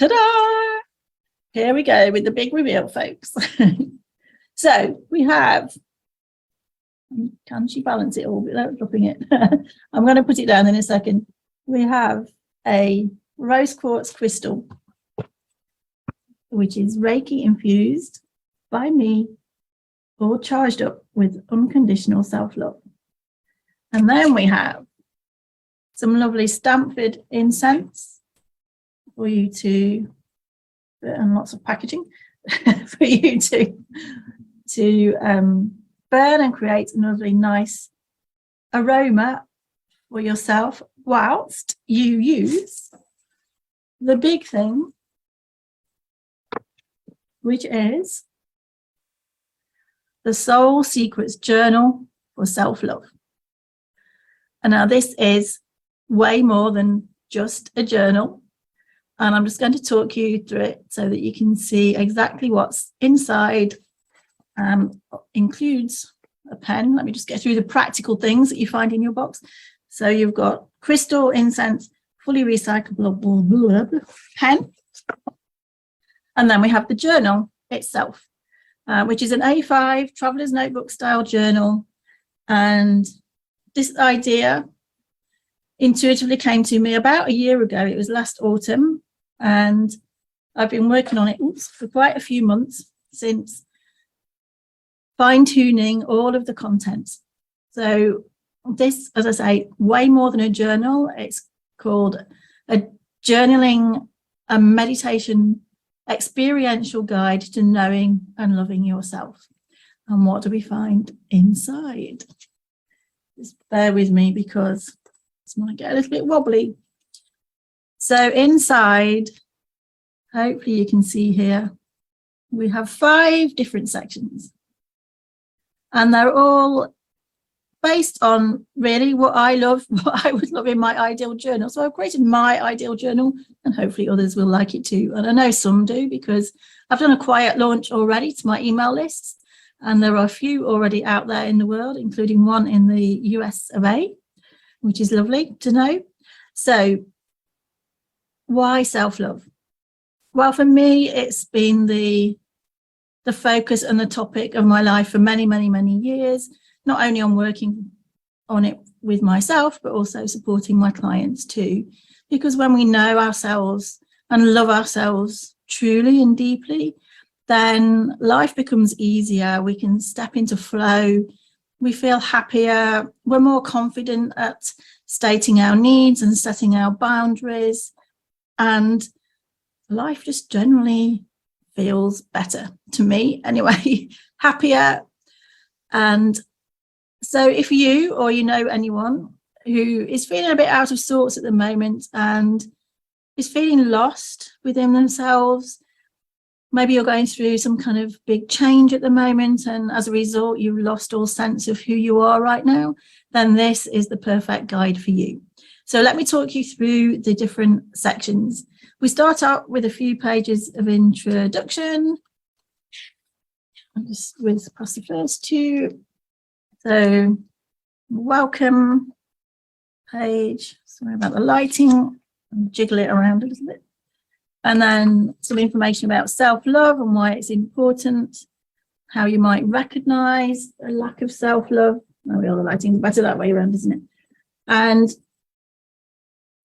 Ta-da! Here we go with the big reveal, folks. So we have, can she balance it all without dropping it? I'm going to put it down in a second. We have a rose quartz crystal, which is Reiki infused by me, all charged up with unconditional self-love. And then we have some lovely Stanford incense for you to, and lots of packaging for you to burn and create a lovely nice aroma for yourself whilst you use the big thing, which is the Soul Secrets Journal for Self-Love. And now this is way more than just a journal. And I'm just going to talk you through it so that you can see exactly what's inside. Includes a pen. Let me just get through the practical things that you find in your box. So you've got crystal, incense, fully recyclable pen. And then we have the journal itself, which is an A5 traveler's notebook style journal. And this idea intuitively came to me about a year ago. It was last autumn, and I've been working on it for quite a few months since, fine-tuning all of the content. So this, as I say, way more than a journal. It's called a journaling, a meditation experiential guide to knowing and loving yourself. And what do we find inside? Just bear with me because this might get a little bit wobbly. So inside, hopefully you can see here, we have 5 different sections. And they're all based on really what I love, what I would love in my ideal journal. So I've created my ideal journal, and hopefully others will like it too. And I know some do, because I've done a quiet launch already to my email lists. And there are a few already out there in the world, including one in the US of A, which is lovely to know. So why self-love? Well, for me, it's been the focus and the topic of my life for many, many, many years, not only on working on it with myself, but also supporting my clients too. Because when we know ourselves and love ourselves truly and deeply, then life becomes easier. We can step into flow. We feel happier. We're more confident at stating our needs and setting our boundaries. And life just generally feels better to me anyway, happier. And so if you or you know anyone who is feeling a bit out of sorts at the moment and is feeling lost within themselves, maybe you're going through some kind of big change at the moment, and as a result you've lost all sense of who you are right now, then this is the perfect guide for you. So let me talk you through the different sections. We start out with a few pages of introduction. I'll just whiz past the first 2. So, welcome page. Sorry about the lighting. I'll jiggle it around a little bit. And then some information about self-love and why it's important, how you might recognize a lack of self-love. Oh, the other lighting better that way around, isn't it? And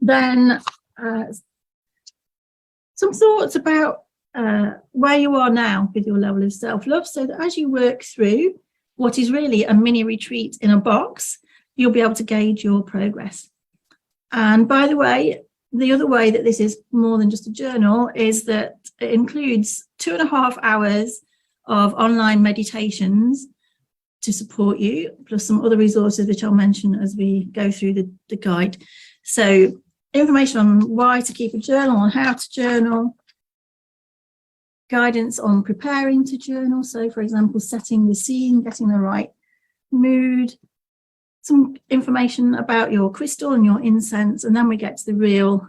then some thoughts about where you are now with your level of self-love, so that as you work through what is really a mini retreat in a box, you'll be able to gauge your progress. And by the way, the other way that this is more than just a journal is that it includes 2.5 hours of online meditations to support you, plus some other resources which I'll mention as we go through the guide. So information on why to keep a journal, on how to journal, guidance on preparing to journal. So, for example, setting the scene, getting the right mood, some information about your crystal and your incense, and then we get to the real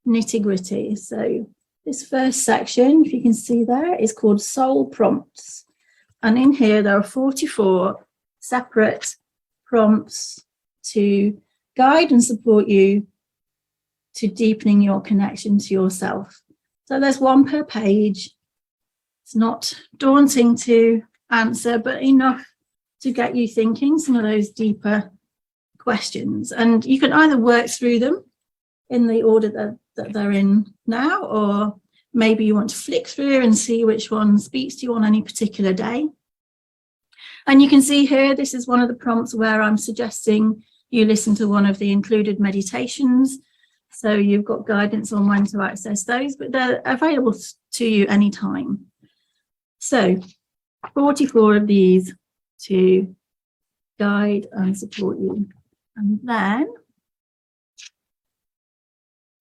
nitty-gritty. So this first section, if you can see there, is called Soul Prompts. And in here, there are 44 separate prompts to guide and support you to deepening your connection to yourself. So there's one per page. It's not daunting to answer, but enough to get you thinking some of those deeper questions. And you can either work through them in the order that they're in now, or maybe you want to flick through and see which one speaks to you on any particular day. And you can see here, this is one of the prompts where I'm suggesting you listen to one of the included meditations. So you've got guidance on when to access those, but they're available to you anytime. So 44 of these to guide and support you. And then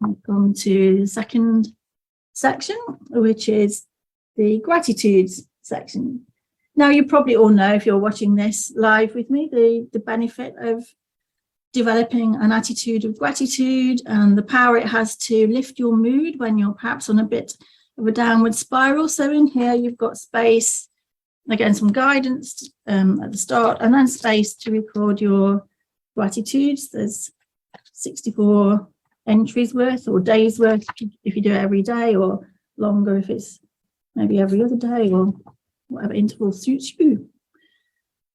I've gone to the second section, which is the gratitudes section. Now, you probably all know, if you're watching this live with me, the benefit of developing an attitude of gratitude and the power it has to lift your mood when you're perhaps on a bit of a downward spiral. So in here, you've got space, again, some guidance at the start, and then space to record your gratitudes. There's 64 entries worth, or days worth if you do it every day, or longer if it's maybe every other day, or whatever interval suits you.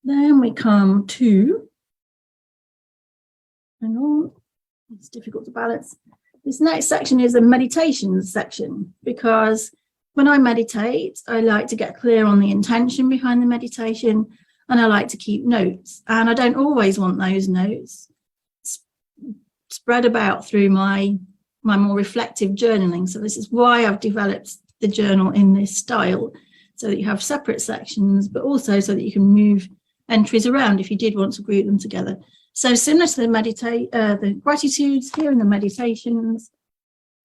Then we come to, hang on, it's difficult to balance. This next section is a meditation section, because when I meditate, I like to get clear on the intention behind the meditation, and I like to keep notes. And I don't always want those notes spread about through my more reflective journaling. So this is why I've developed the journal in this style, so that you have separate sections, but also so that you can move entries around if you did want to group them together. So similar to the gratitudes, here in the meditations,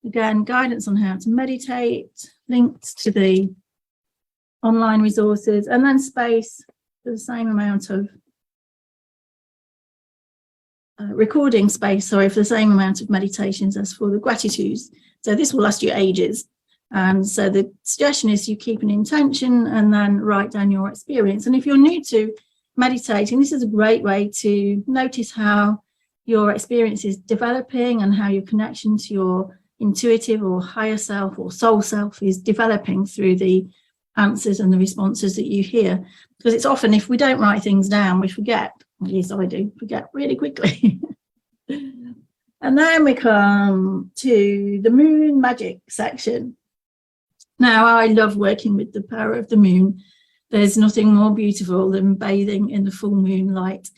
again, guidance on how to meditate, links to the online resources, and then space for the same amount of recording space, for the same amount of meditations as for the gratitudes. So this will last you ages. And so the suggestion is you keep an intention and then write down your experience. And if you're new to meditating, this is a great way to notice how your experience is developing and how your connection to your intuitive or higher self or soul self is developing through the answers and the responses that you hear. Because it's often, if we don't write things down, we forget. At least I do, forget really quickly. And then we come to the moon magic section. Now, I love working with the power of the moon. There's nothing more beautiful than bathing in the full moonlight.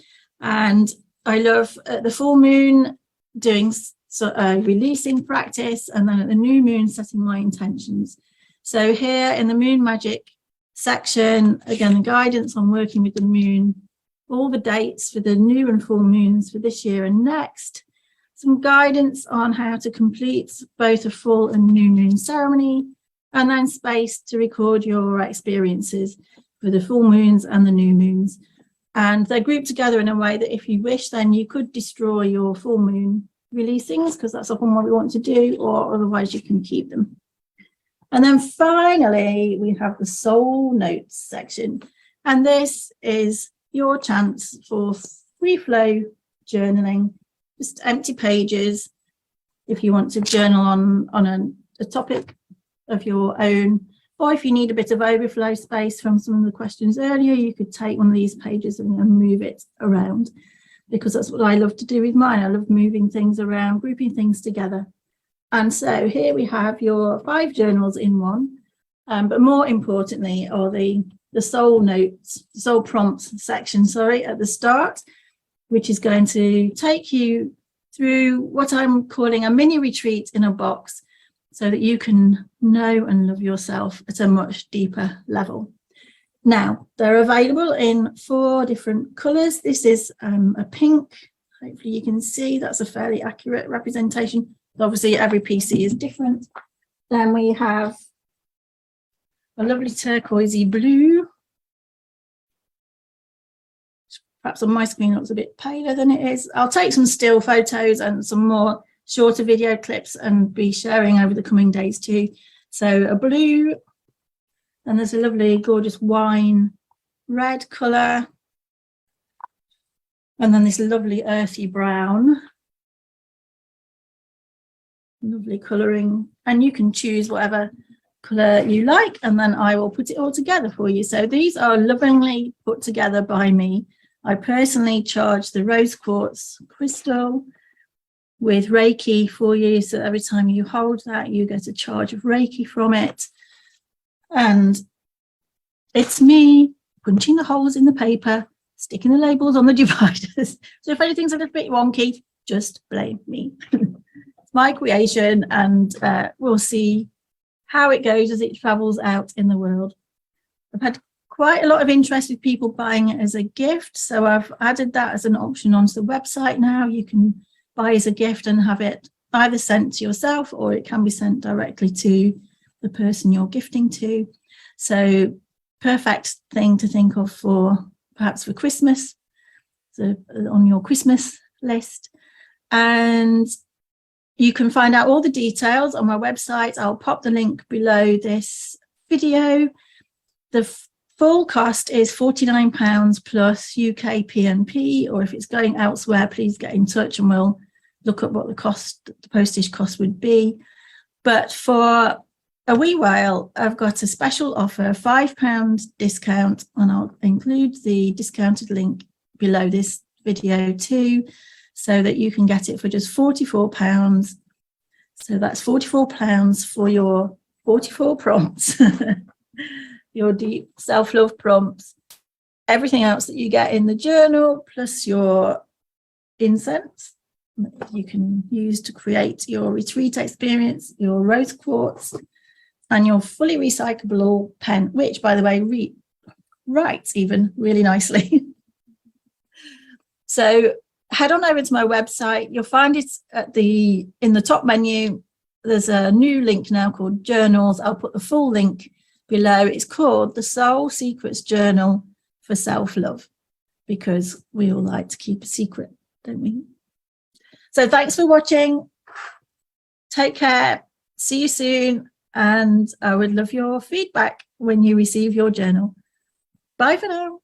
And I love at the full moon doing releasing practice, and then at the new moon setting my intentions. So here in the moon magic section, again, the guidance on working with the moon, all the dates for the new and full moons for this year and next, some guidance on how to complete both a full and new moon ceremony, and then space to record your experiences for the full moons and the new moons. And they're grouped together in a way that if you wish, then you could destroy your full moon releasings, because that's often what we want to do, or otherwise you can keep them. And then finally, we have the soul notes section. And this is your chance for free flow journaling, just empty pages. If you want to journal on a topic of your own, or if you need a bit of overflow space from some of the questions earlier, you could take one of these pages and move it around, because that's what I love to do with mine. I love moving things around, grouping things together. And so here we have your 5 journals in one, but more importantly are the soul notes, soul prompts section, at the start, which is going to take you through what I'm calling a mini retreat in a box, so that you can know and love yourself at a much deeper level. Now, they're available in 4 different colours. This is a pink. Hopefully you can see that's a fairly accurate representation. Obviously, every PC is different. Then we have a lovely turquoisey blue. Perhaps on my screen it looks a bit paler than it is. I'll take some still photos and some more shorter video clips and be sharing over the coming days too. So a blue, and there's a lovely gorgeous wine red colour, and then this lovely earthy brown, lovely colouring, and you can choose whatever colour you like, and then I will put it all together for you. So these are lovingly put together by me. I personally charge the rose quartz crystal with Reiki for you, so every time you hold that you get a charge of Reiki from it. And it's me punching the holes in the paper, sticking the labels on the dividers. So if anything's a little bit wonky, just blame me. It's my creation, and we'll see how it goes as it travels out in the world. I've had quite a lot of interest with people buying it as a gift, so I've added that as an option onto the website now. You can buy as a gift and have it either sent to yourself, or it can be sent directly to the person you're gifting to. So perfect thing to think of for perhaps for Christmas, so on your Christmas list. And you can find out all the details on my website. I'll pop the link below this video. The full cost is £49 plus UK PNP, or if it's going elsewhere, please get in touch and we'll look up what the postage cost would be. But for a wee while, I've got a special offer, £5 discount, and I'll include the discounted link below this video too, so that you can get it for just £44. So that's £44 for your 44 prompts, your deep self-love prompts, everything else that you get in the journal, plus your incense that you can use to create your retreat experience, your rose quartz, and your fully recyclable pen, which, by the way, writes even really nicely. So head on over to my website. You'll find it in the top menu. There's a new link now called Journals. I'll put the full link below. It's called the Soul Secrets Journal for Self-Love, because we all like to keep a secret, don't we? So thanks for watching. Take care. See you soon. And I would love your feedback when you receive your journal. Bye for now.